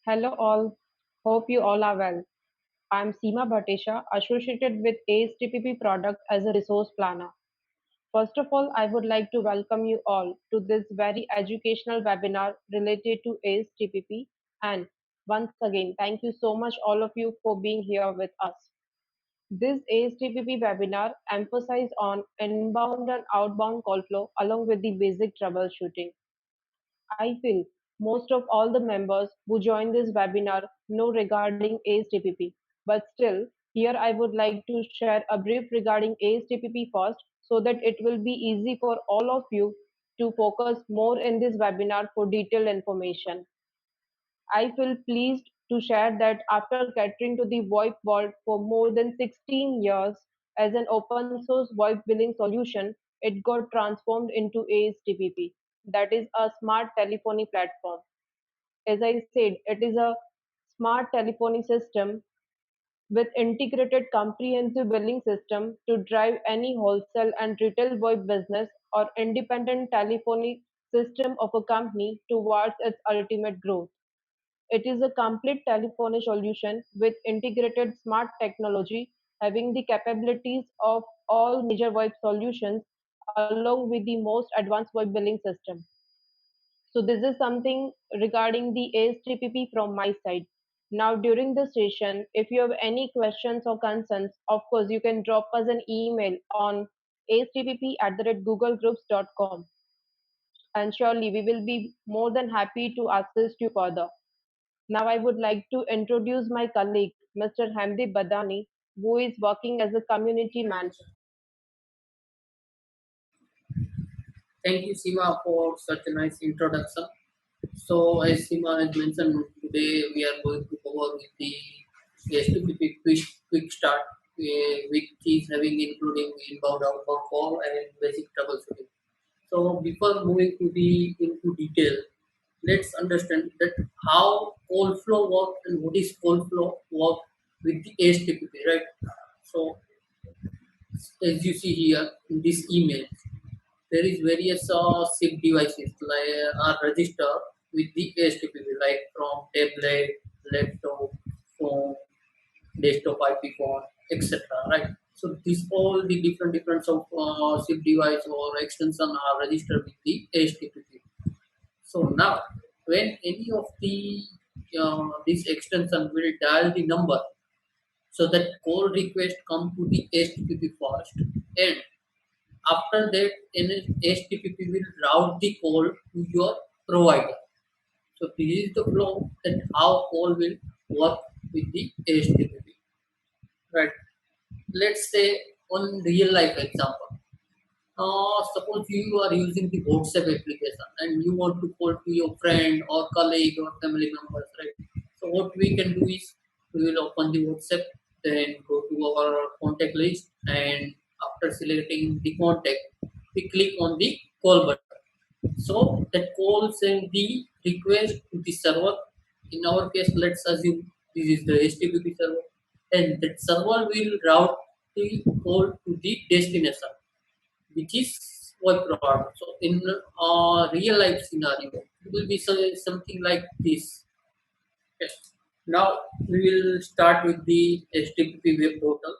Hello all, hope you all are well. I'm Seema Bhattesha, associated with ACE product as a resource planner. First of all, I would like to welcome you all to this very educational webinar related to ACE and once again, thank you so much all of you for being here with us. This ACE webinar emphasizes on inbound and outbound call flow along with the basic troubleshooting. I feel most of all the members who join this webinar know regarding ASTPP, but still, here I would like to share a brief regarding ASTPP first so that it will be easy for all of you to focus more in this webinar for detailed information. I feel pleased to share that after catering to the VoIP world for more than 16 years as an open source VoIP billing solution, it got transformed into ASTPP, that is a smart telephony platform. As I said, it is a smart telephony system with integrated comprehensive billing system to drive any wholesale and retail VoIP business or independent telephony system of a company towards its ultimate growth. It is a complete telephony solution with integrated smart technology having the capabilities of all major VoIP solutions along with the most advanced VoIP billing system. So this is something regarding the ASTPP from my side. Now during the session, if you have any questions or concerns, of course you can drop us an email on astpp@googlegroups.com and surely we will be more than happy to assist you further. Now I would like to introduce my colleague, Mr. Hamdi Badani, who is working as a community manager. Thank you, Seema, for such a nice introduction. So, as Seema has mentioned, today we are going to cover with the STPP quick start, which is having including inbound, outbound call and basic troubleshooting. So, before moving to the into detail, let's understand that how call flow works and what is call flow work with the STPP, right? So, as you see here in this email, there is various SIP devices like are registered with the ASTPP like from tablet, laptop, phone, desktop IP phone, etc. Right. So these all the different of SIP device or extension are registered with the ASTPP. So now, when any of the this extension will dial the number, so that call request come to the HTTP first, and after that, HTTP will route the call to your provider. So this is the flow that how call will work with the HTTP. Right. Let's say one real life example. Suppose you are using the WhatsApp application and you want to call to your friend or colleague or family members, right? So what we can do is we will open the WhatsApp, then go to our contact list, and after selecting the contact, we click on the call button. So that call send the request to the server. In our case, let's assume this is the HTTP server, and that server will route the call to the destination, which is web product. So in a real life scenario, it will be something like this. Yes. Now we will start with the HTTP web portal.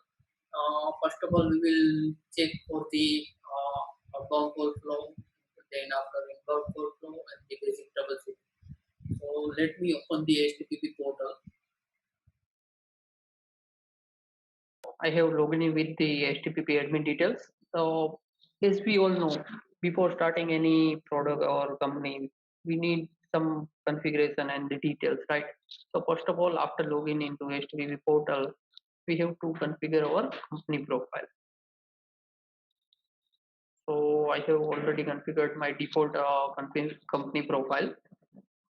First of all, we will check for the outbound call flow, then after inbound call flow and the basic troubleshooting. So let me open the HTTP portal. I have logged in with the HTTP admin details. So as we all know, before starting any product or company, we need some configuration and the details, right? So first of all, after logging into HTTP portal, we have to configure our company profile. So I have already configured my default company profile.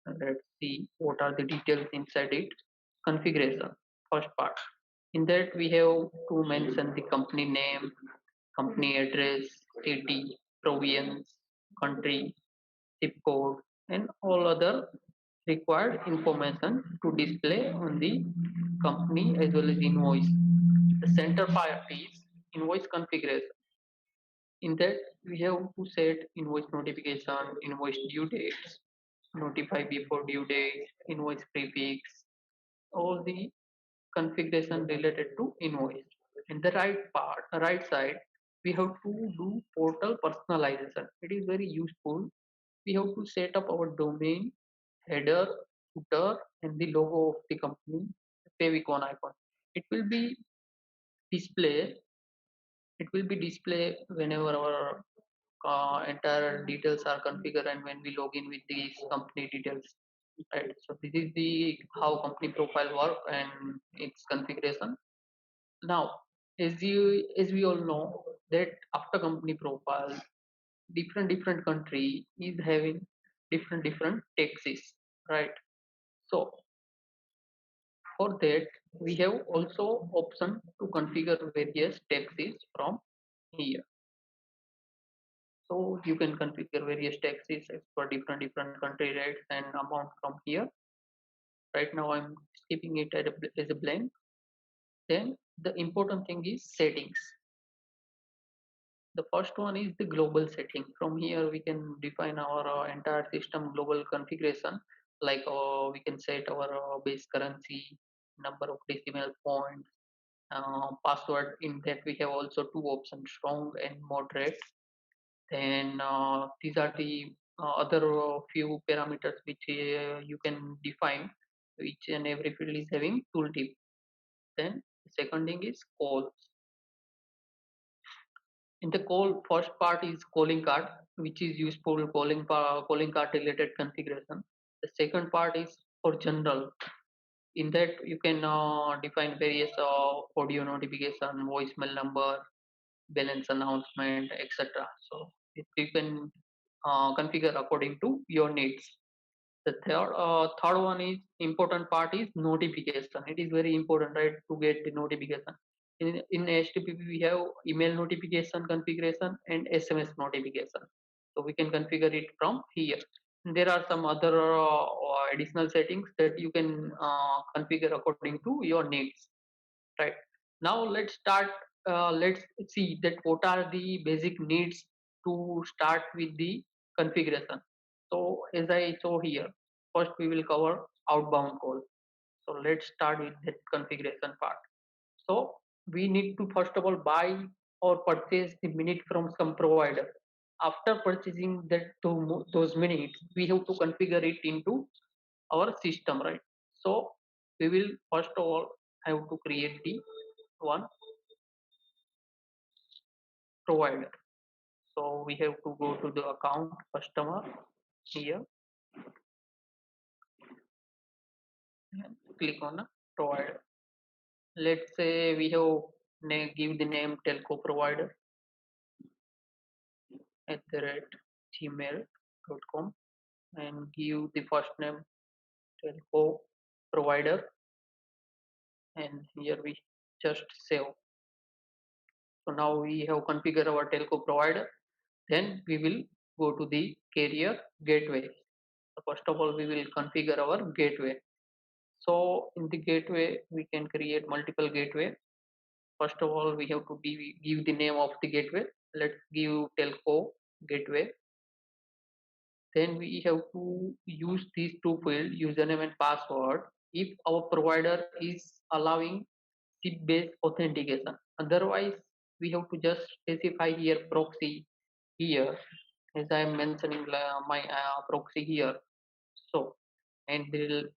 Let's see what are the details inside it. Configuration, first part. In that we have to mention the company name, company address, city, province, country, zip code, and all other required information to display on the company as well as invoice. The center part is invoice configuration. In that we have to set invoice notification, invoice due dates, notify before due date, invoice prefix, all the configuration related to invoice. In the right side, we have to do portal personalization. It is very useful. We have to set up our domain, header, footer, and the logo of the company, favicon icon. It will be display. It will be display whenever our entire details are configured and when we log in with these company details, right? So this is the how company profile work and its configuration. Now, as we all know that after company profile, different country is having different taxes, right? So for that we have also option to configure various taxes from here. So you can configure various taxes as per different country rates and amount from here. Right now I'm keeping it as a blank. Then the important thing is settings. The first one is the global setting. From here we can define our entire system global configuration, like we can set our base currency, number of decimal points, password. In that we have also two options, strong and moderate. Then these are the other few parameters which you can define. Each and every field is having tooltip. Then the second thing is calls. In the call, first part is calling card, which is useful calling card related configuration. The second part is for general. In that you can define various audio notification, voicemail number, balance announcement, etc. So you can configure according to your needs. The third one is important part is notification. It is very important, right, to get the notification. In HTTP we have email notification configuration and SMS notification. So we can configure it from here. There are some other additional settings that you can configure according to your needs. Right. Now let's start. Let's see that what are the basic needs to start with the configuration. So as I show here, first we will cover outbound call. So let's start with that configuration part. So we need to first of all buy or purchase the minute from some provider. After purchasing those minutes, we have to configure it into our system, right? So we will first of all have to create the one provider. So we have to go to the account customer here and click on a provider. Let's say we have give the name telco provider @gmail.com and give the first name telco provider, and here we just save. So now we have configured our telco provider. Then we will go to the carrier gateway. So first of all we will configure our gateway. So in the gateway we can create multiple gateway. First of all we have to give the name of the gateway. Let's give telco gateway. Then we have to use these two fields, username and password, if our provider is allowing SIP based authentication. Otherwise we have to just specify here proxy here, as I am mentioning my proxy here. So and the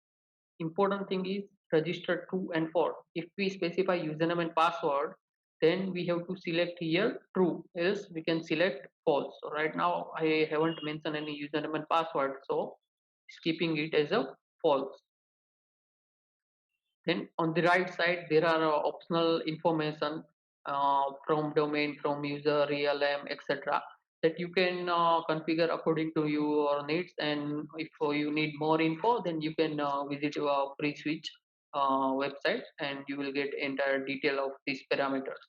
important thing is register true and false. If we specify username and password, then we have to select here true, else we can select false. So right now I haven't mentioned any username and password, so skipping it as a false. Then on the right side there are optional information from domain, from user, realm, etc., that you can configure according to your needs. And if you need more info, then you can visit your free switch website and you will get entire detail of these parameters.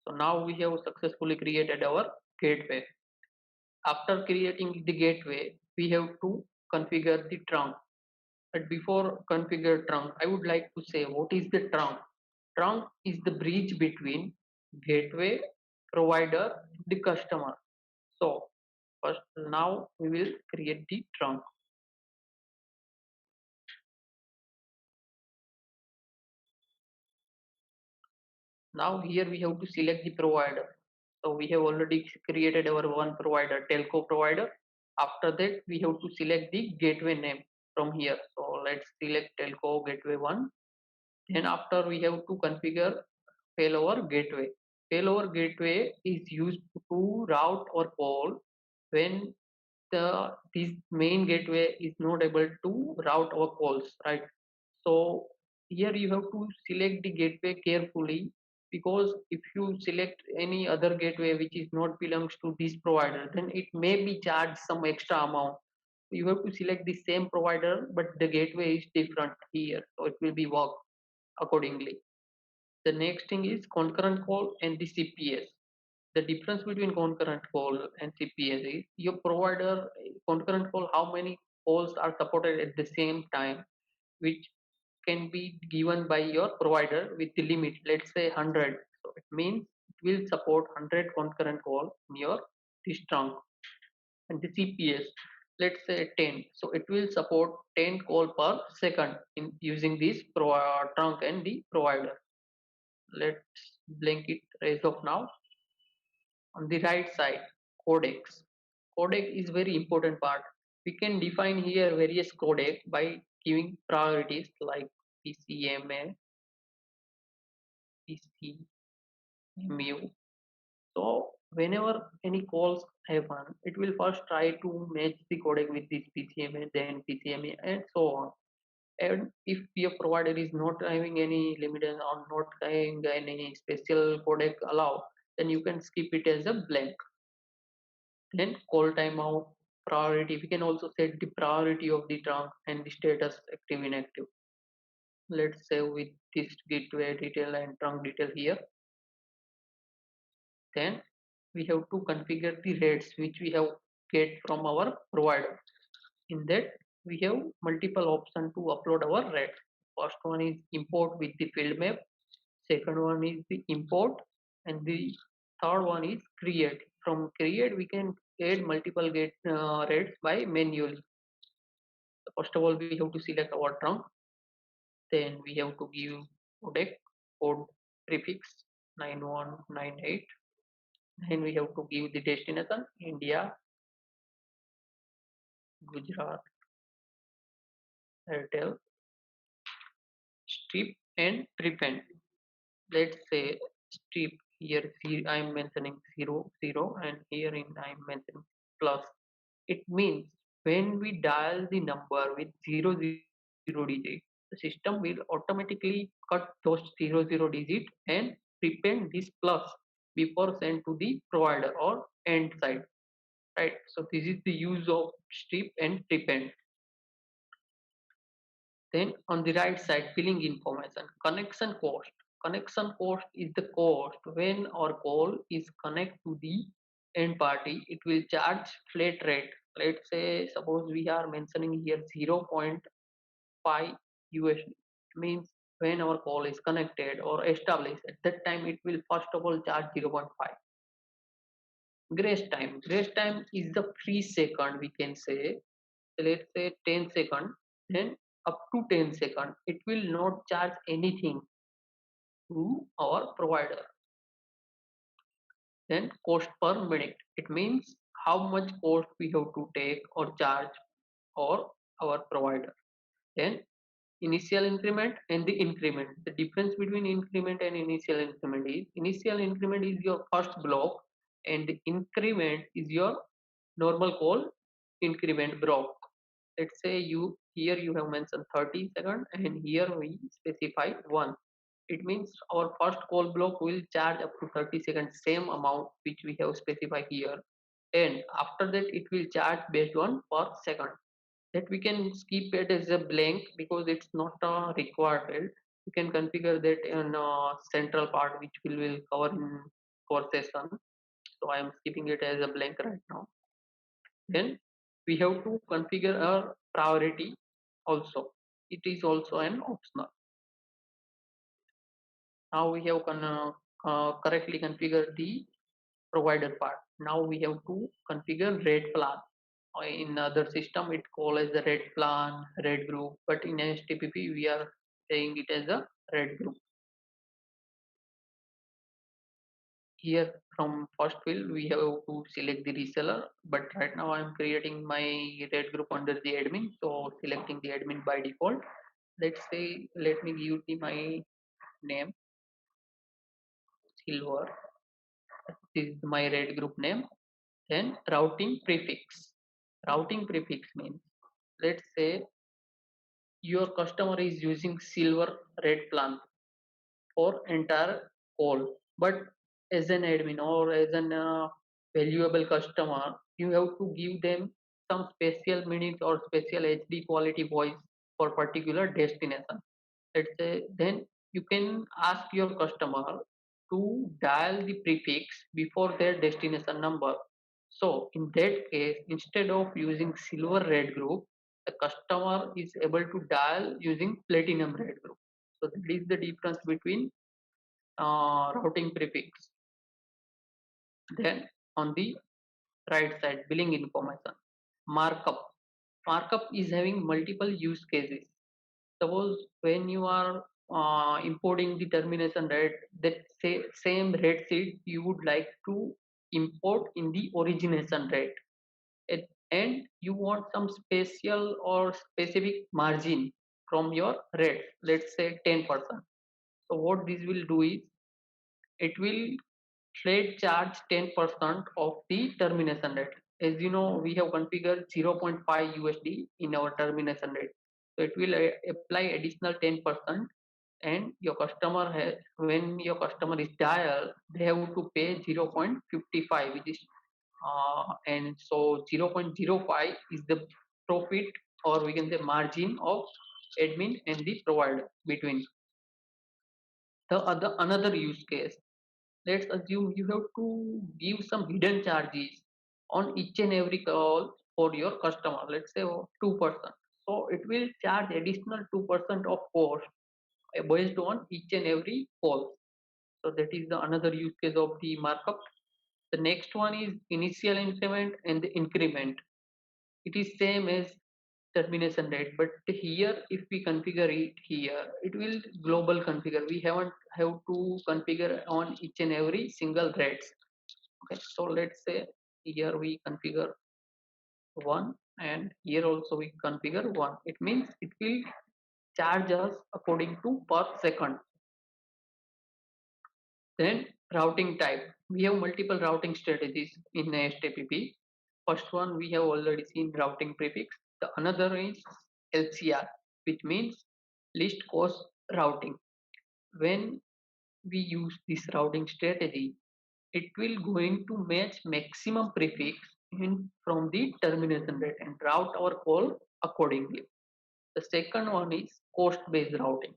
So now we have successfully created our gateway. After creating the gateway we have to configure the trunk. But before configure trunk, I would like to say what is the trunk. Trunk is the bridge between gateway, provider, the customer. So first, now we will create the trunk. Now here we have to select the provider. So we have already created our one provider, telco provider. After that, we have to select the gateway name from here. So let's select telco gateway 1. Then after we have to configure failover gateway. Failover gateway is used to route or call when this main gateway is not able to route our calls, right? So here you have to select the gateway carefully, because if you select any other gateway which is not belongs to this provider, then it may be charged some extra amount. You have to select the same provider but the gateway is different here, so it will be work accordingly. The next thing is concurrent call and the CPS. The difference between concurrent call and CPS is your provider concurrent call, how many calls are supported at the same time, which can be given by your provider with the limit, let's say 100. So it means it will support 100 concurrent call in your this trunk. And the CPS, let's say 10. So it will support 10 call per second in using this trunk and the provider. Let's blink it as of now. On the right side, codecs. Codec is very important part. We can define here various codec by giving priorities like PCMA, PCMU. So whenever any calls happen, it will first try to match the codec with this PCMA, then PCMA, and so on. And if your provider is not having any limit or not having any special codec allow, then you can skip it as a blank. Then call timeout, priority. We can also set the priority of the trunk and the status active inactive. Let's save with this gateway detail and trunk detail here. Then we have to configure the rates which we have get from our provider. In that we have multiple options to upload our rate. First one is import with the field map. Second one is the import, and the third one is create. From create we can add multiple get rates by manually. First of all we have to select our trunk, then we have to give codec code prefix 9198, then we have to give the destination India, Gujarat, Airtel, strip and prepend. Let's say strip here I am mentioning 00 and here in I am mentioning plus. It means when we dial the number with 00 digit, the system will automatically cut those 00 digit and prepend this plus before send to the provider or end side. Right. So this is the use of strip and prepend. Then on the right side, billing information, connection cost. Connection cost is the cost when our call is connect to the end party. It will charge flat rate. Let's say suppose we are mentioning here 0.5 USD. Means when our call is connected or established, at that time it will first of all charge 0.5. Grace time. Grace time is the free second, we can say. Let's say 10 second, then up to 10 second it will not charge anything to our provider. Then cost per minute, it means how much cost we have to take or charge or our provider. Then initial increment and the increment. The difference between increment and initial increment is initial increment is your first block and the increment is your normal call increment block. Let's say you here you have mentioned 30 second and here we specify 1. It means our first call block will charge up to 30 seconds same amount which we have specified here, and after that it will charge based on per second. That we can skip it as a blank because it's not a required field. You can configure that in central part which we will cover in core session. So I am skipping it as a blank right now. Then we have to configure our priority also. it is also an optional. Now we have correctly configured the provider part. Now we have to configure rate plan. In other system it called as the rate plan, rate group, but in HTTP we are saying it as a rate group. Here from first field we have to select the reseller, but right now I am creating my rate group under the admin, so selecting the admin by default. Let's say, let me give the my name silver. This is my rate group name. Then routing prefix. Routing prefix means, let's say your customer is using silver rate plan for entire call, but as an admin or as an valuable customer, you have to give them some special minutes or special HD quality voice for particular destination. Let's say, then you can ask your customer to dial the prefix before their destination number. So in that case, instead of using silver red group, the customer is able to dial using platinum red group. So that is the difference between routing prefix. Then on the right side, billing information, markup. Markup is having multiple use cases. Suppose when you are importing the termination rate, that same rate sheet you would like to import in the origination rate, and you want some special or specific margin from your rate, let's say 10%. So what this will do is, it will trade charge 10% of the termination rate. As you know, we have configured zero point 0.5 USD in our termination rate. So it will apply additional 10%, and your customer has, when your customer is dialed, they have to pay 0.55, which is and so 0.05 is the profit, or we can say margin of admin and the provider between. The other another use case, let's assume you have to give some hidden charges on each and every call for your customer, let's say 2%. So it will charge additional 2% of cost based on each and every call. So that is the another use case of the markup. The next one is initial increment and the increment. It is same as termination rate, but here if we configure it here, it will global configure. We haven't have to configure on each and every single rates. Okay, so let's say here we configure 1, and here also we configure 1. It means it will charge us according to per second. Then routing type, we have multiple routing strategies in HTTP. First one we have already seen, routing prefix. The another is LCR, which means least cost routing. When we use this routing strategy, it will going to match maximum prefix in from the termination rate and route our call accordingly. The second one is cost based routing.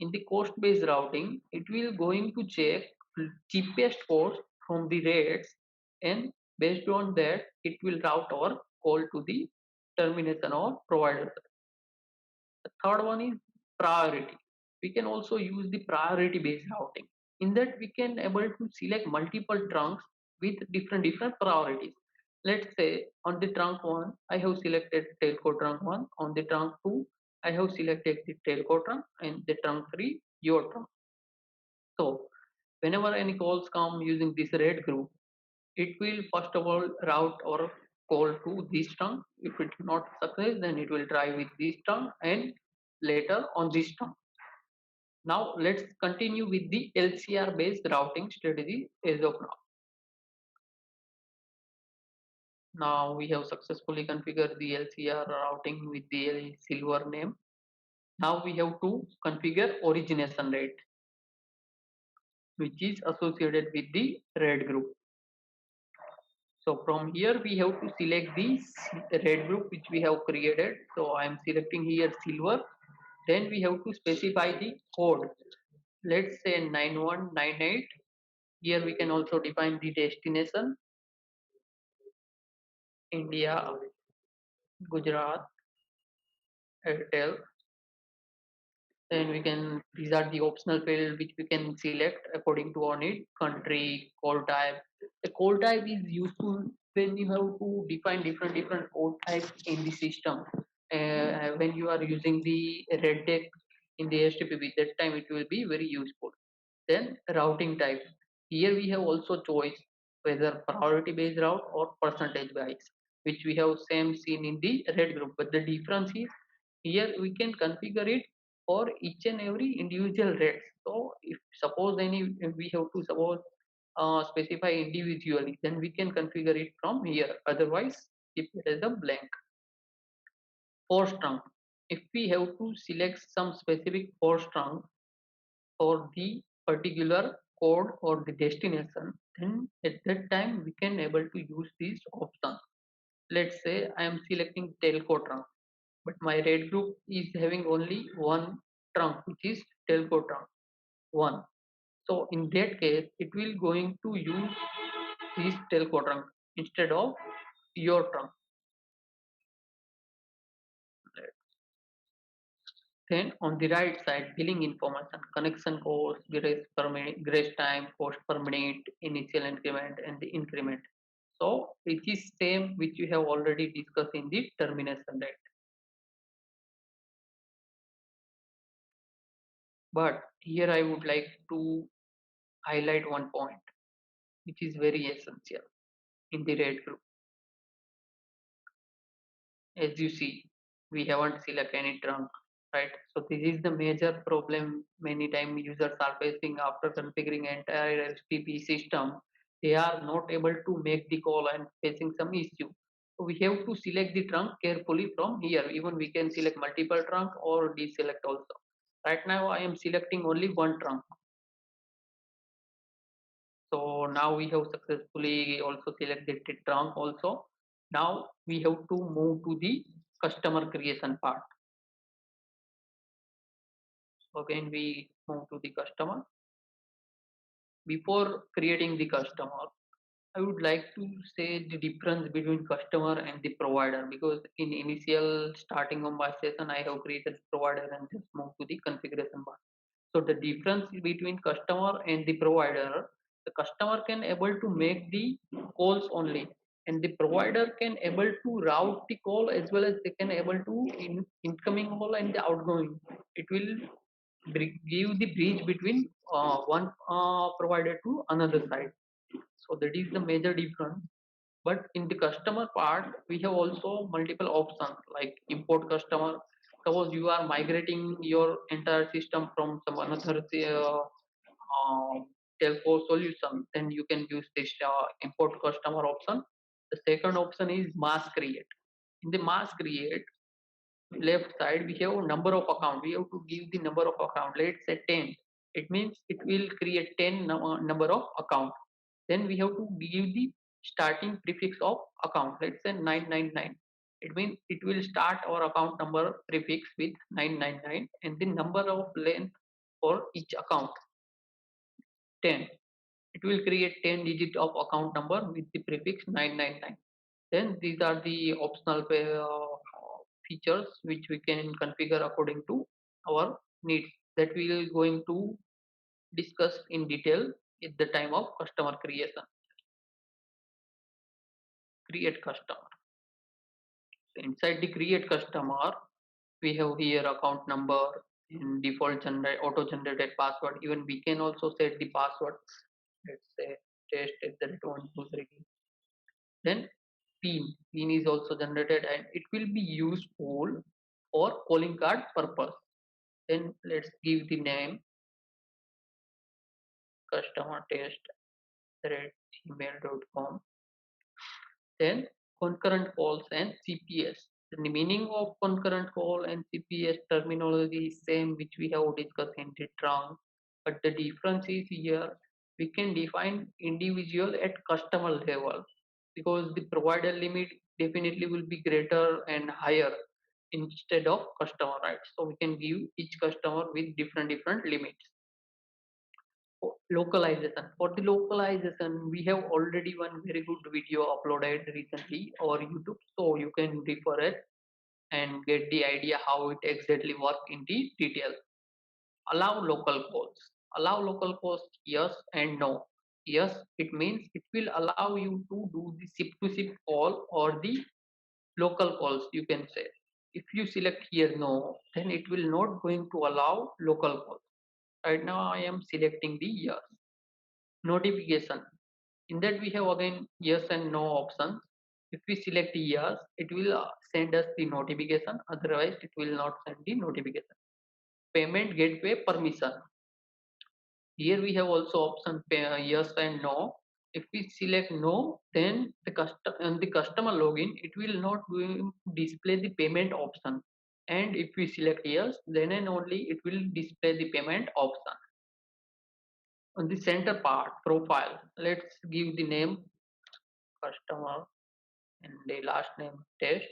In the cost based routing, it will going to check cheapest cost from the rates, and based on that it will route our call to the termination or provider. The third one is priority. We can also use the priority based routing. In that we can able to select multiple trunks with different priorities. Let's say on the trunk 1 I have selected telco trunk 1, on the trunk 2 I have selected the telco trunk, and the trunk 3 your trunk. So whenever any calls come using this red group, it will first of all route or call to this trunk. If it's not success, then it will try with this trunk, and later on this trunk. Now let's continue with the LCR based routing strategy as of now. Now we have successfully configured the LCR routing with the silver name. Now we have to configure origination rate, which is associated with the red group. So from here we have to select the red group which we have created. So I am selecting here silver. Then we have to specify the code. Let's say 9198. Here we can also define the destination, India, Gujarat, Airtel. Then we can, these are the optional field which we can select according to our need. Country, call type. The call type is useful when you have to define different call types in the system. When you are using the red deck in the HTTP, that time it will be very useful. Then routing type. Here we have also choice whether priority based route or percentage wise, which we have same seen in the red group. But the difference is here we can configure it for each and every individual rates. So if suppose if we have to suppose specify individually, then we can configure it from here. Otherwise, keep it as a blank. Force trunk. If we have to select some specific force trunk for the particular code or the destination, then at that time we can able to use these options. Let's say I am selecting telco trunk, but my red group is having only one trunk, which is telco trunk 1. So in that case it will going to use this telco trunk instead of your trunk. Then on the right side, billing information, connection cost, grace time, cost per minute, initial increment, and the increment. So it is same which you have already discussed in the termination rate. But here I would like to highlight one point which is very essential in the red group. As you see, we haven't selected any trunk, right? So this is the major problem many time users are facing after configuring entire HTTP system. They are not able to make the call and facing some issue. So we have to select the trunk carefully from here. Even we can select multiple trunk or deselect also. Right now I am selecting only one trunk. So now we have successfully also selected the trunk also. Now we have to move to the customer creation part. Again we move to the customer. Before creating the customer, I would like to say the difference between customer and the provider, because in initial starting of my session I have created provider and just move to the configuration part. So the difference between customer and the provider, the customer can able to make the calls only, and the provider can able to route the call as well as they can able to incoming call and the outgoing. It will give the bridge between one provider to another side. So that is the major difference. But in the customer part, we have also multiple options like import customer. Suppose you are migrating your entire system from some another telco solution, then you can use this import customer option. The second option is mass create. In the mass create, left side we have number of account. We have to give the number of account. Let's say 10. It means it will create 10 number of account. Then we have to give the starting prefix of account. Let's say 999. It means it will start our account number prefix with 999 and the number of length for each account 10. It will create 10 digit of account number with the prefix 999. Then these are the optional features which we can configure according to our needs, that we will going to discuss in detail at the time of customer creation. Create customer. So inside the create customer, we have here account number and default auto generated password. Even we can also set the password. Let's say test at the rate 123. Then pin is also generated and it will be useful for calling card purpose. Then let's give the name customer test at gmail.com. Then concurrent calls and CPS. The meaning of concurrent call and CPS terminology is same which we have discussed in the trunk, but the difference is here we can define individual at customer level, because the provider limit definitely will be greater and higher instead of customer, right? So we can give each customer with different limits. Localization. For the localization, we have already one very good video uploaded recently over YouTube, so you can refer it and get the idea how it exactly work in the detail. Allow local calls. Allow local calls, yes and no. Yes, it means it will allow you to do the SIP to SIP call or the local calls, you can say. If you select here no, then it will not going to allow local calls. Right now I am selecting the yes. Notification. In that we have again yes and no options. If we select yes, it will send us the notification, otherwise it will not send the notification. Payment gateway permission. Here we have also option yes and no. If we select no, then the customer login, it will not going to display the payment option. And if we select yes, then and only it will display the payment option. On the center part, profile, let's give the name customer and the last name test.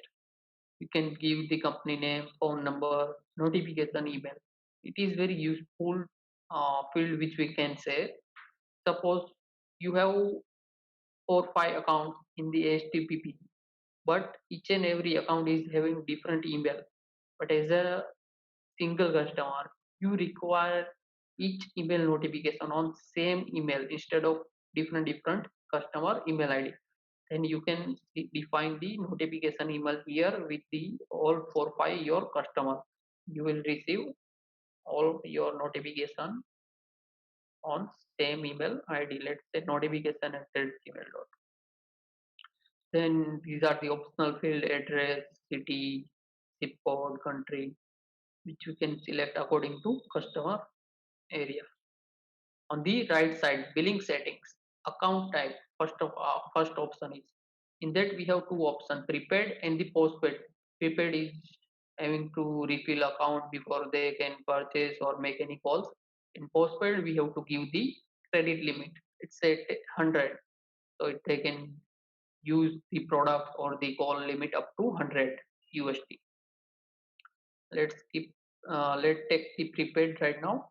You can give the company name, phone number, notification email. It is very useful field which we can say. Suppose you have 4 5 accounts in the HTTP, but each and every account is having different email. But as a single customer, you require each email notification on same email instead of different customer email ID. Then you can define the notification email here with the all 4 5 your customer. You will receive all your notification on same email ID. Let's say notification at gmail. Then these are the optional field: address, city, zip code, country, which you can select according to customer area. On the right side, billing settings, account type. First option is, in that we have two options: prepaid and the postpaid. Prepaid is having to refill account before they can purchase or make any calls. In postpaid, we have to give the credit limit. It's at 100, so they can use the product or the call limit up to 100 USD. Let's keep let's take the prepaid right now.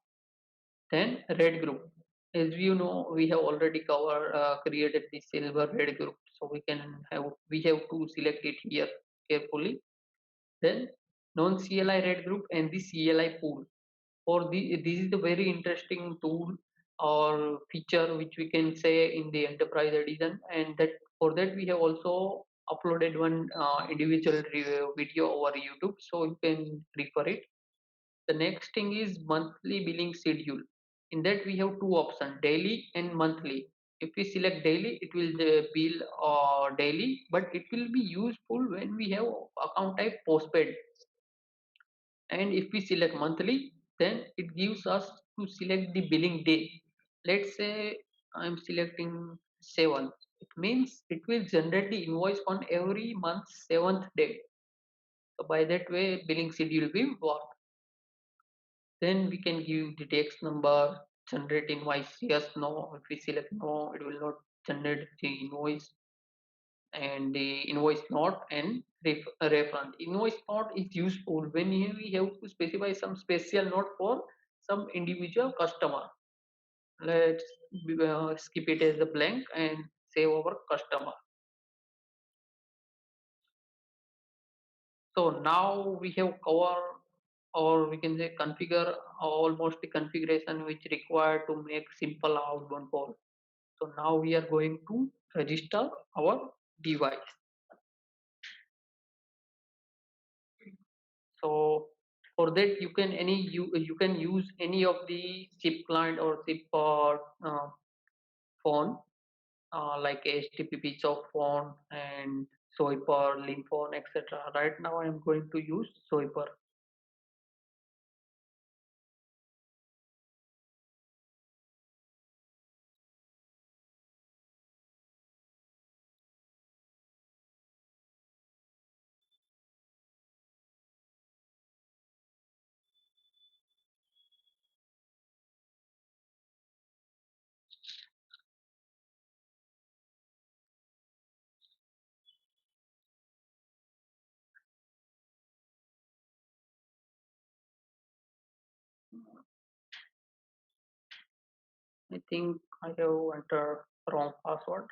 Then red group. As you know, we have already covered created the silver red group, so we have to select it here carefully. Then non CLI red group and the CLI pool. For this is the very interesting tool or feature which we can say in the enterprise edition, and that for that we have also uploaded one individual video over YouTube, so you can refer it. The next thing is monthly billing schedule. In that we have two options: daily and monthly. If we select daily, it will bill daily, but it will be useful when we have account type postpaid. And if we select monthly, then it gives us to select the billing day. Let's say I'm selecting 7. It means it will generate the invoice on every month 7th day. So by that way, billing schedule will work. Then we can give the text number, generate invoice, yes, no. If we select no, it will not generate the invoice. And the invoice note and reference. Invoice note is useful when we have to specify some special note for some individual customer. Let's skip it as a blank and save our customer. So now we have covered, or we can say configure almost the configuration which required to make simple outbound call. So now we are going to register our device. So for that you can use any of the SIP client or SIP phone like HTTP soft phone and Soiper, Linphone, etc. Right now I am going to use Soiper. I think I have entered wrong password.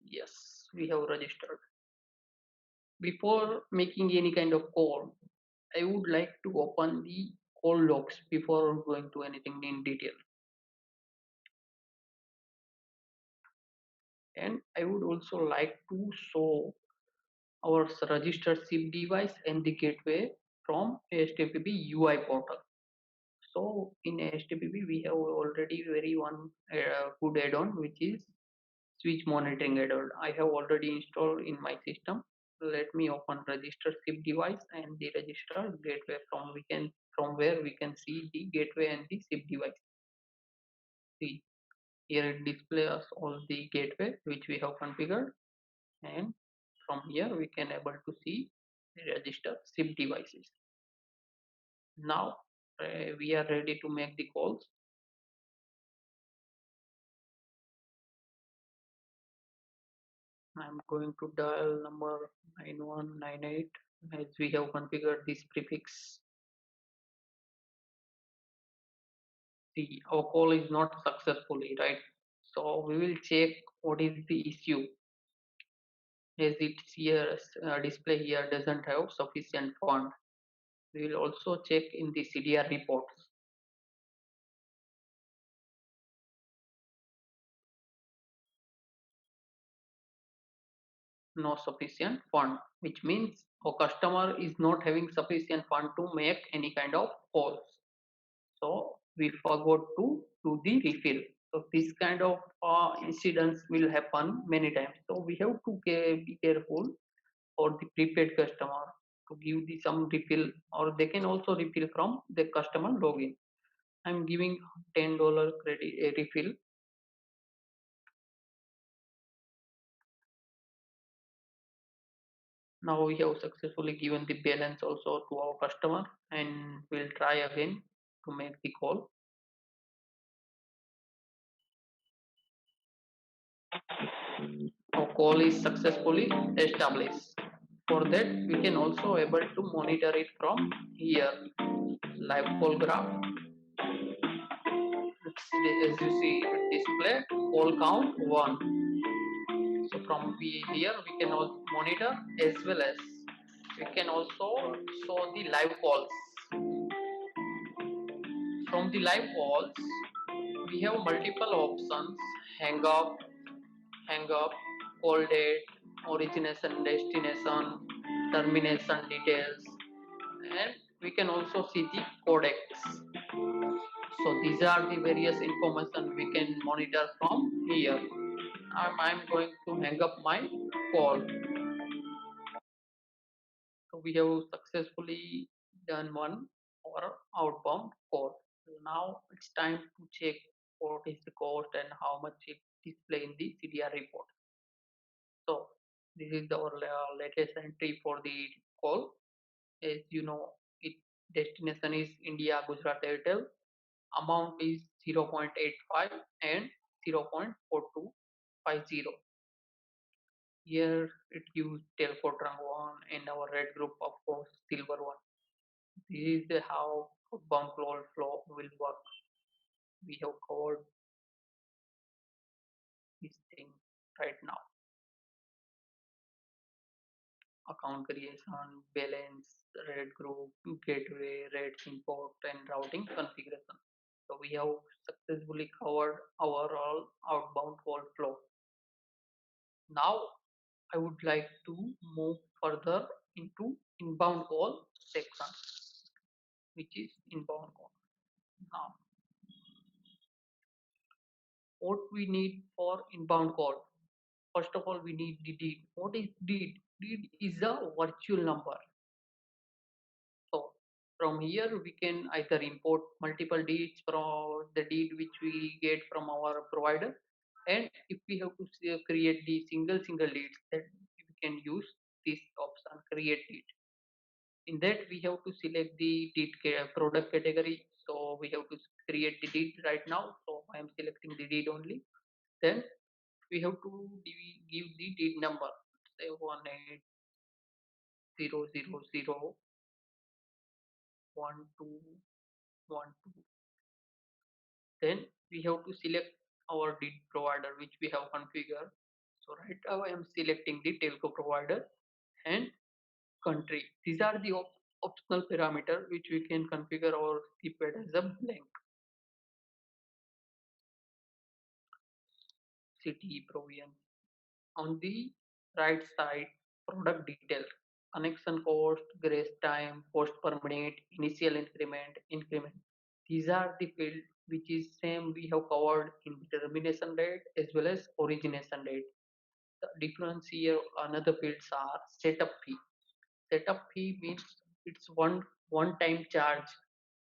Yes, we have registered. Before making any kind of call, I would like to open the call logs before going to anything in detail. And I would also like to show our registered SIP device and the gateway from HTTP UI portal. So in HTTP we have already very one good add-on, which is switch monitoring add-on. I have already installed in my system. Let me open register SIP device and the register gateway from where we can see the gateway and the SIP device. See, here it displays all the gateway which we have configured, and from here we can able to see the register SIP devices. Now we are ready to make the calls. I'm going to dial number 9198 as we have configured this prefix. See, our call is not successfully, right? So we will check what is the issue, as it here display here doesn't have sufficient fund. We will also check in the CDR reports. No sufficient fund, which means our customer is not having sufficient fund to make any kind of calls. So we forgot to do the refill. So this kind of incidents will happen many times. So we have to be careful for the prepaid customer to give the some refill, or they can also refill from the customer login. I'm giving $10 credit refill. Now we have successfully given the balance also to our customer, and we'll try again to make the call. Our call is successfully established. For that, we can also able to monitor it from here. Live call graph. As you see, display call count 1. So from here we can also monitor, as well as we can also show the live calls. From the live calls, we have multiple options: hang up, call date, origination, destination, termination details, and we can also see the codecs. So these are the various information we can monitor from here. I'm going to hang up my call. So we have successfully done one or outbound call. Now it's time to check what is the cost and how much it display in the CDR report. So this is our latest entry for the call. As you know, it destination is India Gujarat Airtel. Amount is 0.85 and 0.4250. Here it gives Telco Trunk 1 and our red group, of course, silver one. This is how outbound flow will work. We have covered this thing right now. Account creation, balance, red group, gateway, rates import, and routing configuration. So we have successfully covered our all outbound call flow. Now I would like to move further into inbound call section, which is inbound call. Now, what we need for inbound call? First of all, we need the deed. What is deed? Deed is a virtual number. So from here we can either import multiple deeds from the deed which we get from our provider, and if we have to create the single deeds, that we can use this option, create deed. In that we have to select the deed product category. So we have to create the deed right now. So I am selecting the deed only. Then we have to give the deed number, say 18000121. Then we have to select our deed provider which we have configured. So right now I am selecting the telco provider, and country. These are the optional parameter which we can configure or keep it as a blank. City provision. On the right side, product detail, connection cost, grace time, cost per minute, initial increment. These are the field which is same we have covered in the termination date as well as origination date. The difference here, another fields are setup fee. Setup fee means it's one time charge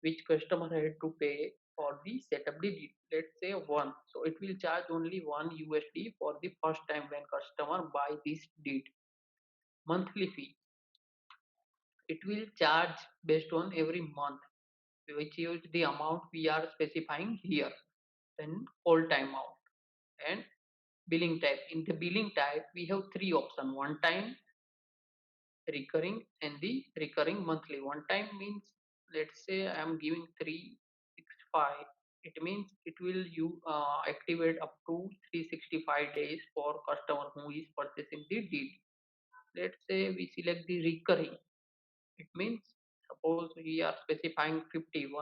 which customer had to pay for the setup deed. Let's say one. So it will charge only one USD for the first time when customer buy this deed. Monthly fee. It will charge based on every month, which is the amount we are specifying here. Then all time out and billing type. In the billing type, we have three options: one time, recurring, and the recurring monthly. One time means, let's say I am giving 365. It means it will you activate up to 365 days for customer who is purchasing the deed. Let's say we select the recurring. It means, suppose we are specifying 50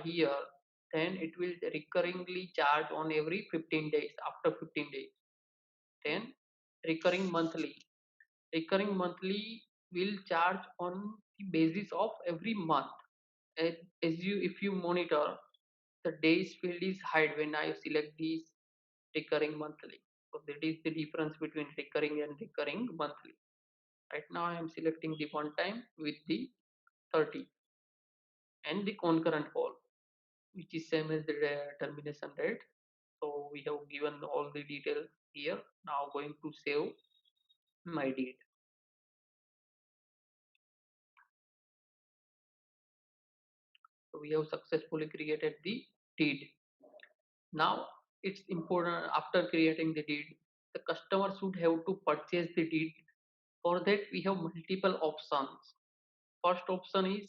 here, then it will recurringly charge on every 15 days. After 15 days, then recurring monthly. Recurring monthly will charge on the basis of every month. As you, if you monitor, the days field is hide when I select these recurring monthly. So that is the difference between recurring and recurring monthly. Right now I am selecting the one time with the 30 and the concurrent call, which is same as the termination date. So we have given all the details here. Now going to save my deed. So we have successfully created the deed. Now it's important, after creating the deed, the customer should have to purchase the deed. For that we have multiple options. First option is,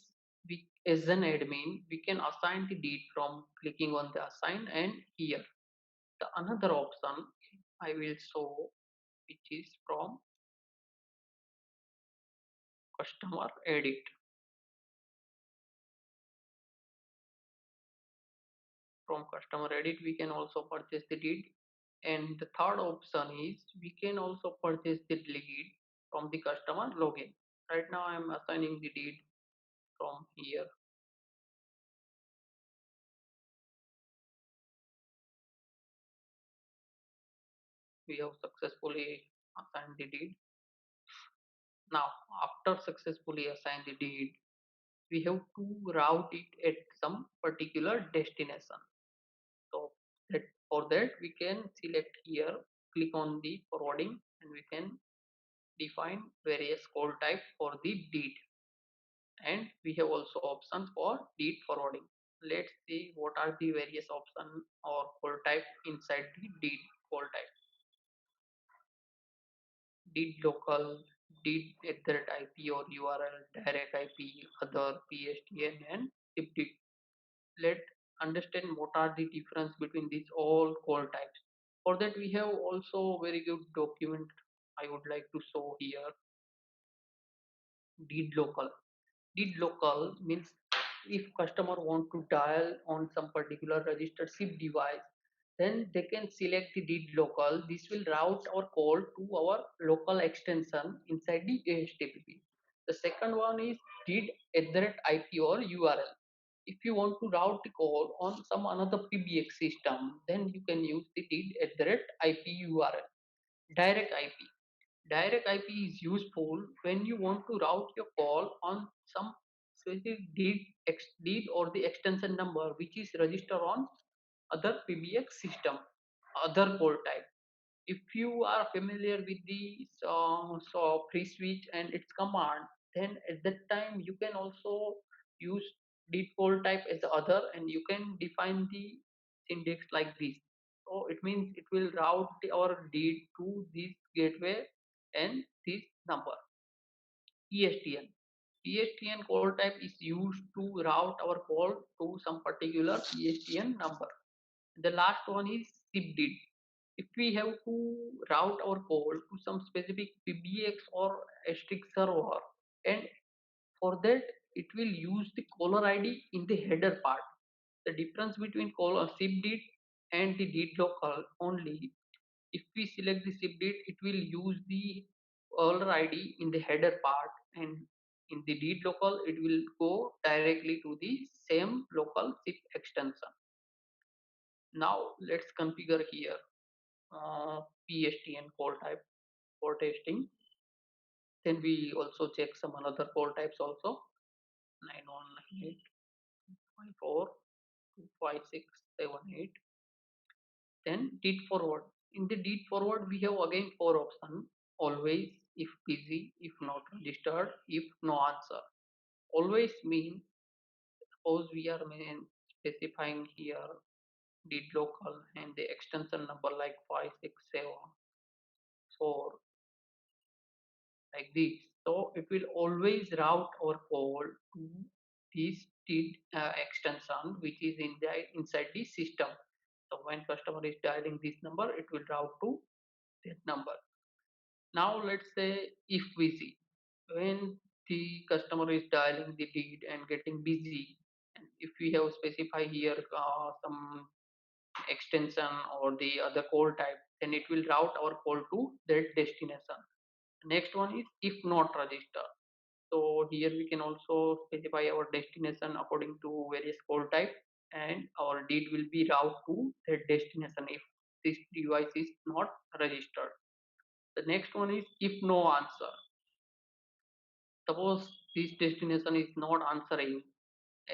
we as an admin we can assign the deed from clicking on the assign, and here the another option I will show, which is from customer edit. From customer edit we can also purchase the deed, and the third option is we can also purchase the deed from the customer login. Right now I am assigning the deed from here. We have successfully assigned the deed. Now after successfully assign the deed, we have to route it at some particular destination. So that, for that we can select here, click on the forwarding, and we can define various call type for the deed, and we have also options for deed forwarding. Let's see what are the various options or call type inside the deed call type. Deed local, deed at IP or URL, direct IP, other, PSTN, and zip deed. Let's understand what are the difference between these all call types. For that we have also very good document I would like to show here. Deed local. Deed local means if customer want to dial on some particular registered SIP device, then they can select the deed local. This will route our call to our local extension inside the AHTTP. The second one is deed @IP or URL. If you want to route the call on some another PBX system, then you can use the deed @IP URL. Direct IP. Direct IP is useful when you want to route your call on some specific deed or the extension number which is registered on other PBX system, other call type. If you are familiar with the free switch and its command, then at that time you can also use deed call type as the other, and you can define the index like this. So it means it will route our deed to this gateway and this number. ESTN. ESTN call type is used to route our call to some particular ESTN number. The last one is SIP deed. If we have to route our call to some specific PBX or asterisk server, and for that it will use the caller ID in the header part. The difference between caller SIP deed and the deed local only, if we select the SIP deed, it will use the caller ID in the header part, and in the deed local it will go directly to the same local SIP extension. Now let's configure here PSTN call type for testing. Then we also check some another call types also, 9198542678. Then deed forward. In the deed forward we have again four options: always, if busy, if not registered, if no answer. Always mean, suppose we are specifying here deed local and the extension number like 5674, like this. So it will always route our call to this deed extension which is in the inside the system. So when customer is dialing this number, it will route to that number. Now let's say if busy, when the customer is dialing the deed and getting busy, and if we have specified here some extension or the other call type, then it will route our call to that destination. Next one is if not registered. So here we can also specify our destination according to various call type, and our deed will be routed to that destination if this device is not registered. The next one is if no answer. Suppose this destination is not answering,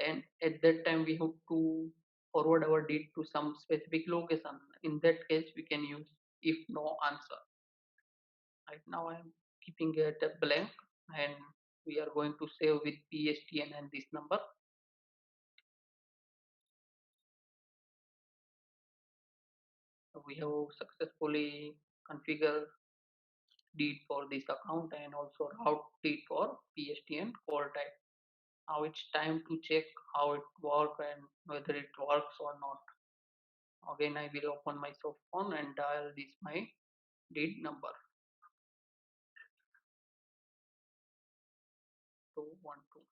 and at that time we have to forward our deed to some specific location. In that case, we can use if no answer. Right now, I am keeping it a blank, and we are going to save with PSTN and this number. So we have successfully configured deed for this account and also route deed for PSTN call type. Now it's time to check how it works and whether it works or not. Again, I will open my soft phone and dial this my deed number 212.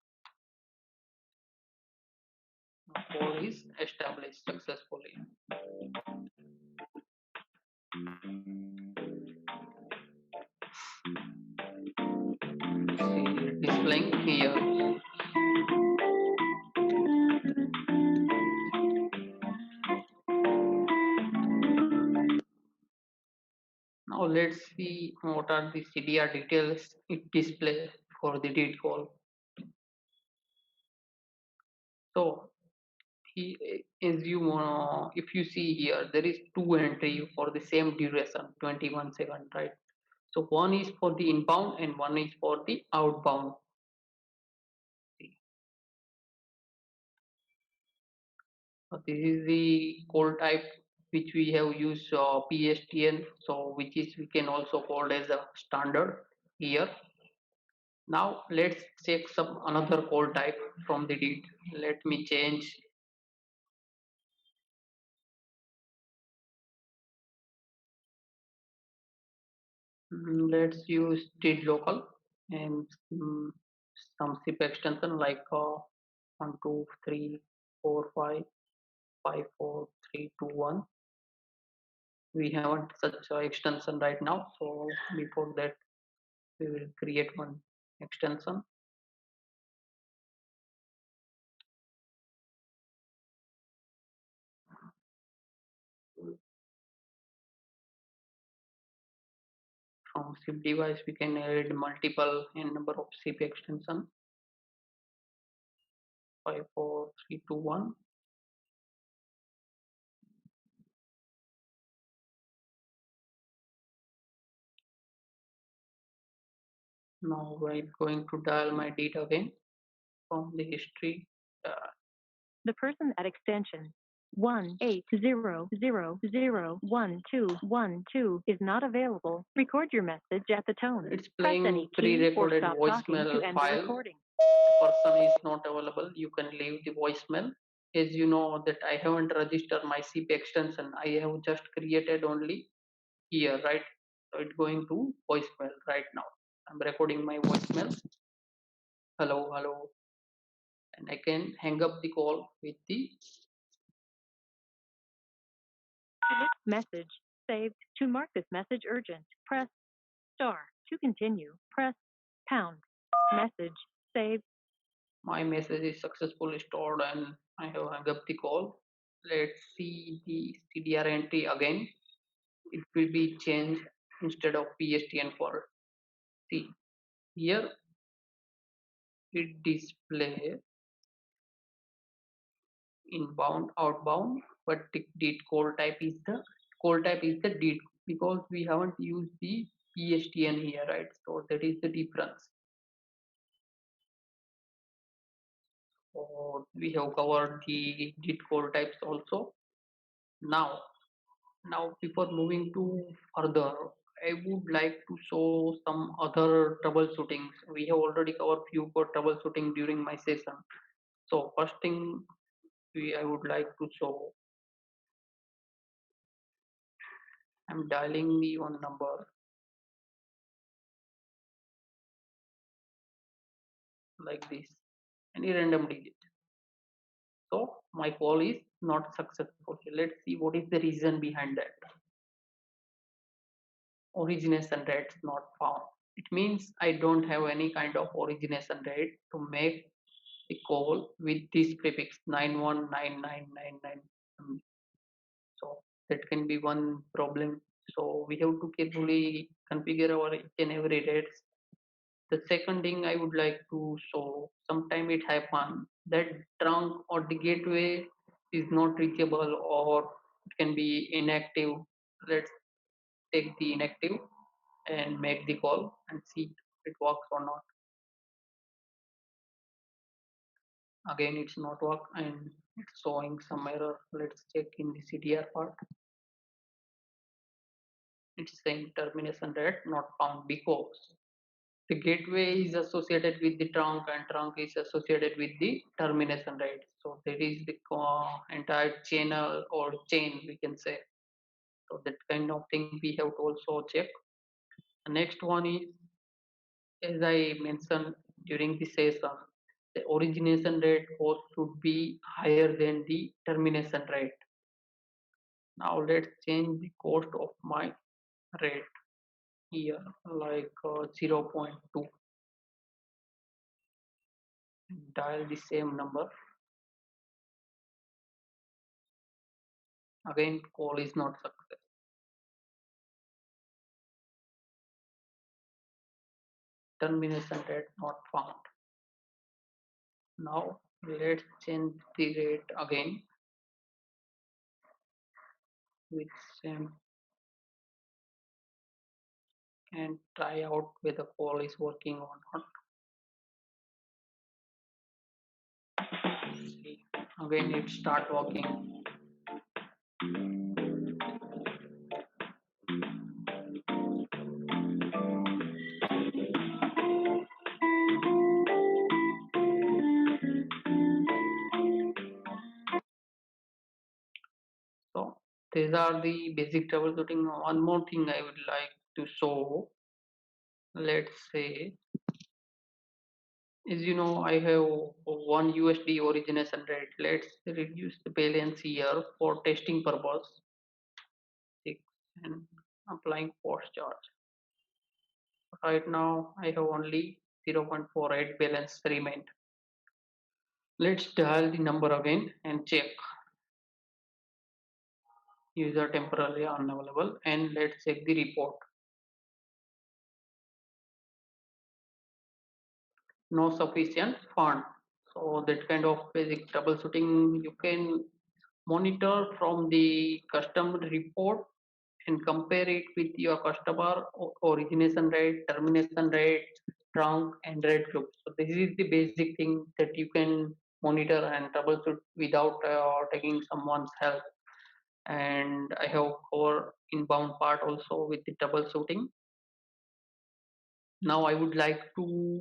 Now call is established successfully. See it displaying here. Now let's see what are the CDR details it displays for the deed call. So as you if you see here, there is two entry for the same duration, 21 seconds, right? So one is for the inbound and one is for the outbound. This is the call type which we have used PSTN, so which is we can also call as a standard here. Now let's check some another call type from the deed. Let me change. Let's use deed local and some SIP extension like 1 2 3 4 5 5 4 3 2 1. We haven't such a extension right now, so before that we will create one extension. From SIP device we can add multiple in number of SIP extension. 5 4 3 2 1. Now I'm going to dial my deed again from the history. The person at extension 180001212 is not available. Record your message at the tone. It's Press playing any key or pre-recorded stop talking voicemail to end the file. recording. The person is not available. You can leave the voicemail. As you know that I haven't registered my SIP extension. I have just created only here, right? So it's going to voicemail right now. I'm recording my voicemail. hello, hello, and I can hang up the call with the Message saved. To mark this message urgent, press star. To continue, press pound. Message saved. my message is successfully stored and I have hung up the call. Let's see the CDR entry again. It will be changed instead of PSTN for C. Here it display inbound, outbound, but the date call type is the date because we haven't used the PSTN here, right? So that is the difference. So we have covered the date call types also. Now, now before moving to further, I would like to show some other troubleshootings. We have already covered few for troubleshooting during my session. So first thing I would like to show, I'm dialing the one number like this, any random digit. So my call is not successful. Let's see what is the reason behind that. Origination rates not found. It means I don't have any kind of origination rate to make a call with this prefix 919999. So that can be one problem. So we have to carefully configure our each and every rates. The second thing I would like to show, sometime it happen that trunk or the gateway is not reachable or it can be inactive. Let's take the inactive and make the call and see if it works or not. Again, it's not work and it's showing some error. Let's check in the CDR part. It's saying termination rate not found because the gateway is associated with the trunk and trunk is associated with the termination rate. So that is the entire channel or chain we can say. So that kind of thing we have to also check. The next one is, as I mentioned during the session, the origination rate cost should be higher than the termination rate. Now let's change the cost of my rate here like 0.2. Dial the same number. Again, call is not success. Termination rate not found. Now let's change the rate again with same and try out whether call is working or not. See, again it start working. So these are the basic troubleshooting. One more thing I would like to show. Let's say, as you know, I have one USD origination rate. Let's reduce the balance here for testing purpose. And applying post charge. Right now I have only 0.48 balance remained. Let's dial the number again and check user temporarily unavailable and let's check the report. No sufficient fund. So that kind of basic troubleshooting you can monitor from the customer report and compare it with your customer origination rate, termination rate, trunk, and rate group. So this is the basic thing that you can monitor and troubleshoot without taking someone's help. And I have covered inbound part also with the troubleshooting. Now I would like to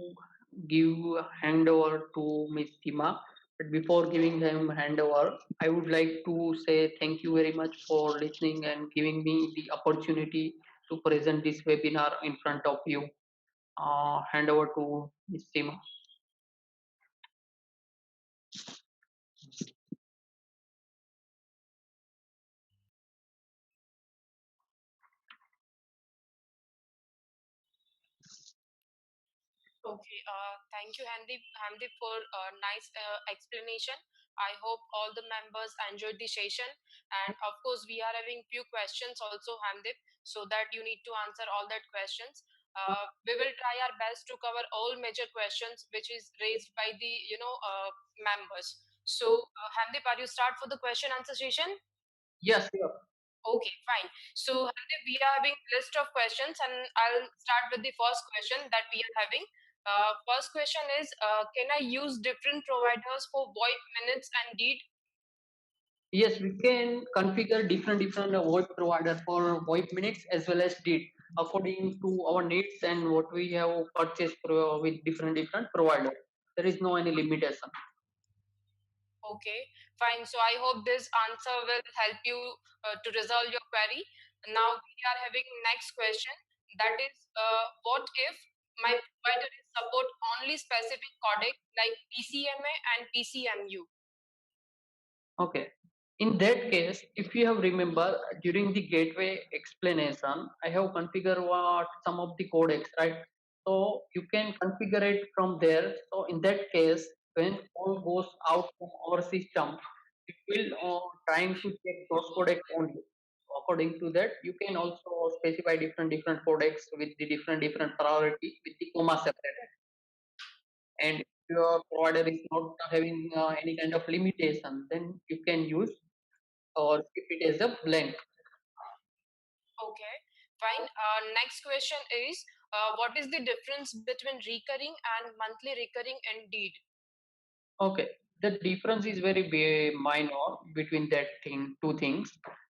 give handover to Miss Sima. But before giving them handover, I would like to say thank you very much for listening and giving me the opportunity to present this webinar in front of you. Hand over to Miss Sima. Okay, thank you, Hamdeep, for a nice explanation. I hope all the members enjoyed the session. And of course, we are having few questions also, Hamdeep, so that you need to answer all that questions. We will try our best to cover all major questions which is raised by the members. So, Hamdeep, are you start for the question answer session? Yes, sure. Okay, fine. So, Hardeep, we are having list of questions, and I'll start with the first question that we are having. First question is, can I use different providers for VoIP minutes and deed? Yes, we can configure different VoIP provider for VoIP minutes as well as did according to our needs and what we have purchased with different providers. There is no any limitation. Okay, fine. So, I hope this answer will help you to resolve your query. Now, we are having next question. That is, what if my provider is support only specific codec like PCMA and PCMU? Okay. In that case, if you have remember during the gateway explanation, I have configured what some of the codecs, right? So you can configure it from there. So in that case, when call goes out from our system, it will trying to check those codecs only. According to that, you can also specify different codecs with the different priority with the comma separated. And if your provider is not having any kind of limitation, then you can use or keep it as a blank. Okay, fine. Next question is, what is the difference between recurring and monthly recurring indeed? Okay, the difference is very minor between that two things.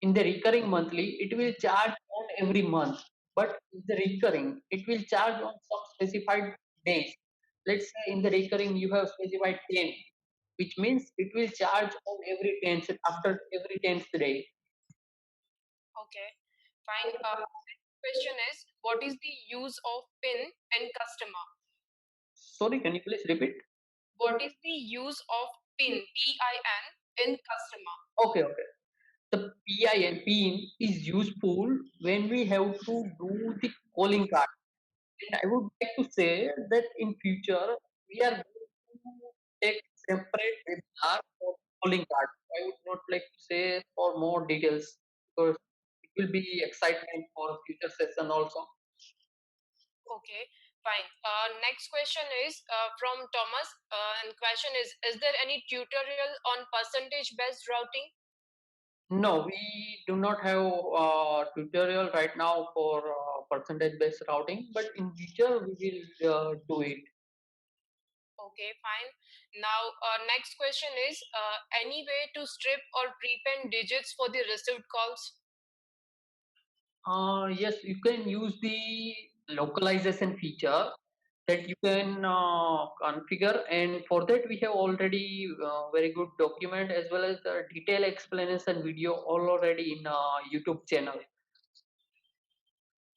In the recurring monthly, it will charge on every month, but in the recurring, it will charge on some specified days. Let's say in the recurring, you have specified 10, which means it will charge on every 10th after every 10th day. Okay, fine. Question is, what is the use of PIN in customer? Sorry, can you please repeat? What is the use of PIN, PIN in customer? Okay, okay. The PIN is useful when we have to do the calling card. And I would like to say that in future we are going to take separate webinar for calling card. I would not like to say for more details because it will be excitement for future session also. Okay, fine. Next question is from Thomas, and question is there any tutorial on percentage based routing? No, we do not have tutorial right now for percentage based routing, but in future we will do it. Okay, fine. Now, next question is any way to strip or prepend digits for the received calls? Yes, you can use the localization feature that you can configure, and for that we have already very good document as well as the detailed explanation video all already in YouTube channel.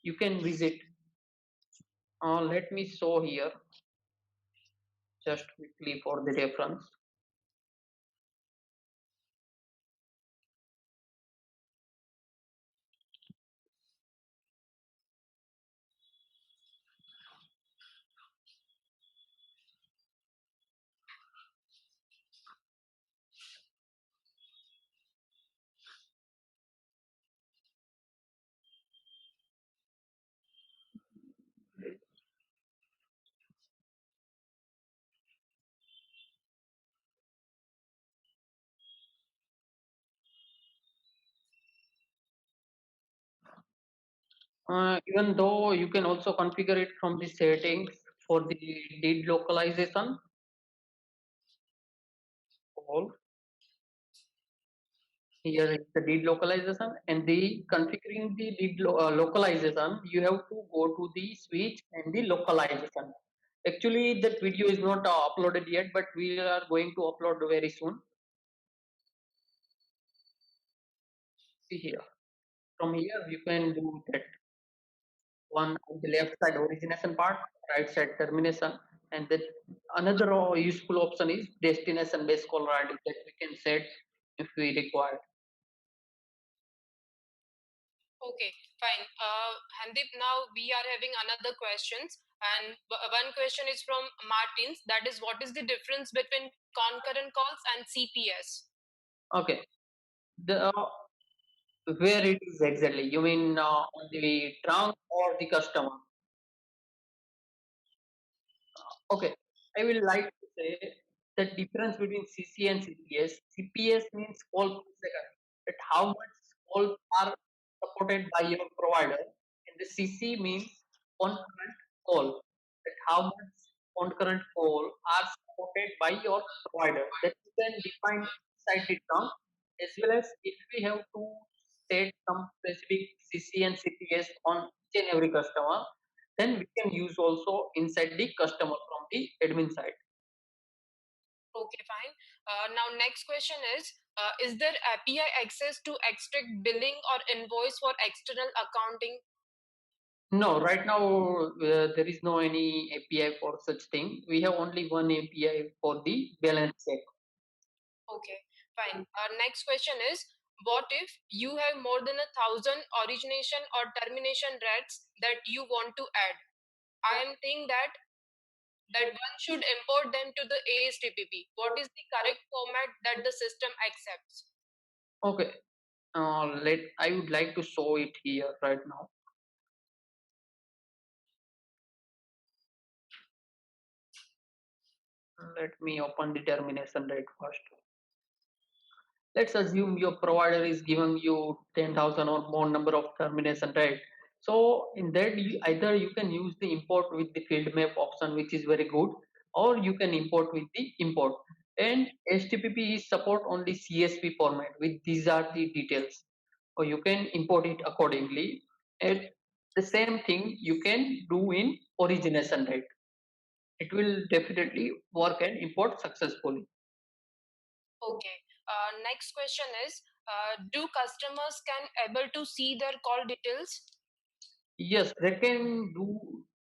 You can visit. Let me show here just quickly for the reference. Even though you can also configure it from the settings for the deed localization. All here is the deed localization and the configuring the deed localization. You have to go to the switch and the localization. Actually, that video is not uploaded yet, but we are going to upload very soon. See here. From here, you can do that one on the left side origination part, right side termination, and then another useful option is destination based caller ID that we can set if we require. Okay, fine. Handip, now we are having another questions. And one question is from Martins, that is, what is the difference between concurrent calls and CPS? Okay, the where it is exactly? You mean on the trunk or the customer? Okay, I will like to say the difference between CC and CPS. CPS means call per second, that how much calls are supported by your provider, and the CC means concurrent call, that how much concurrent call are supported by your provider. That you can define inside the term, as well as if we have to set some specific CC and CPS on each and every customer, then we can use also inside the customer from the admin side. Okay, fine. Now, next question is there API access to extract billing or invoice for external accounting? No, right now there is no any API for such thing. We have only one API for the balance check. Okay, fine. Next question is, what if you have more than 1,000 origination or termination rates that you want to add? I am thinking that one should import them to the ASTPP. What is the correct format that the system accepts? Okay, let I would like to show it here right now. Let me open the termination rate first. Let's assume your provider is giving you 10,000 or more number of termination rate. So in that, either you can use the import with the field map option, which is very good, or you can import with the import. And HTTP is support only CSV format with these are the details, or you can import it accordingly. And the same thing you can do in origination rate. It will definitely work and import successfully. Okay. Next question is, do customers can able to see their call details? Yes, they can do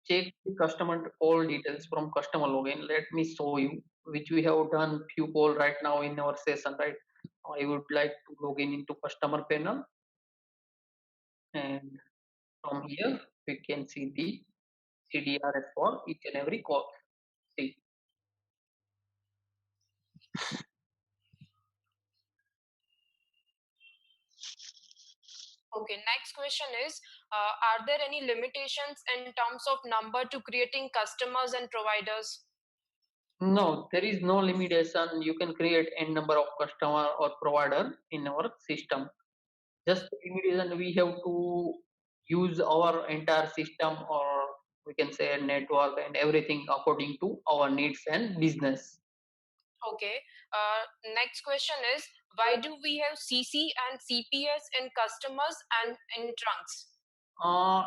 check the customer call details from customer login. Let me show you, which we have done few call right now in our session, right? I would like to log in into customer panel, and from here we can see the CDRS for each and every call. See, Okay, next question is, are there any limitations in terms of number to creating customers and providers? no, there is no limitation. You can create n number of customer or provider in our system. Just limitation we have to use our entire system, or we can say network and everything according to our needs and business. Okay. Next question is, why do we have CC and CPS in customers and in trunks? uh,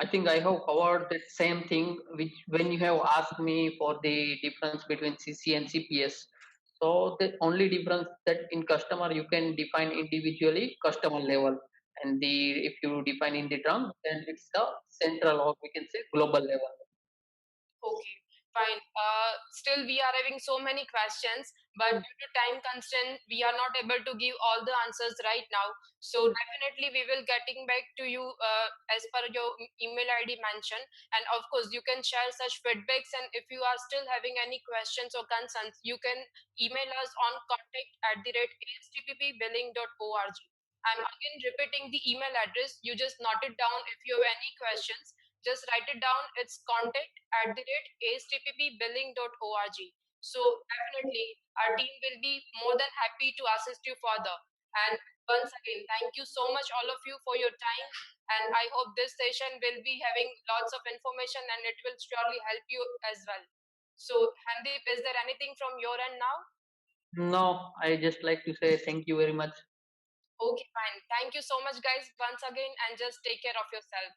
I think I have covered that same thing which when you have asked me for the difference between CC and CPS. So the only difference that in customer you can define individually customer level, and the if you define in the trunk, then it's the central or we can say global level. Okay, fine. Still, we are having so many questions, but due to time constraint, we are not able to give all the answers right now. So definitely, we will getting back to you as per your email ID mentioned. And of course, you can share such feedbacks. And if you are still having any questions or concerns, you can email us on contact@astppbilling.org. I'm again repeating the email address. You just note it down if you have any questions, just write it down. It's contact@astppbilling.org. So definitely our team will be more than happy to assist you further. And once again, thank you so much all of you for your time. And I hope this session will be having lots of information and it will surely help you as well. So Handip, is there anything from your end now? No, I just like to say thank you very much. Okay, fine. Thank you so much guys once again, and just take care of yourself.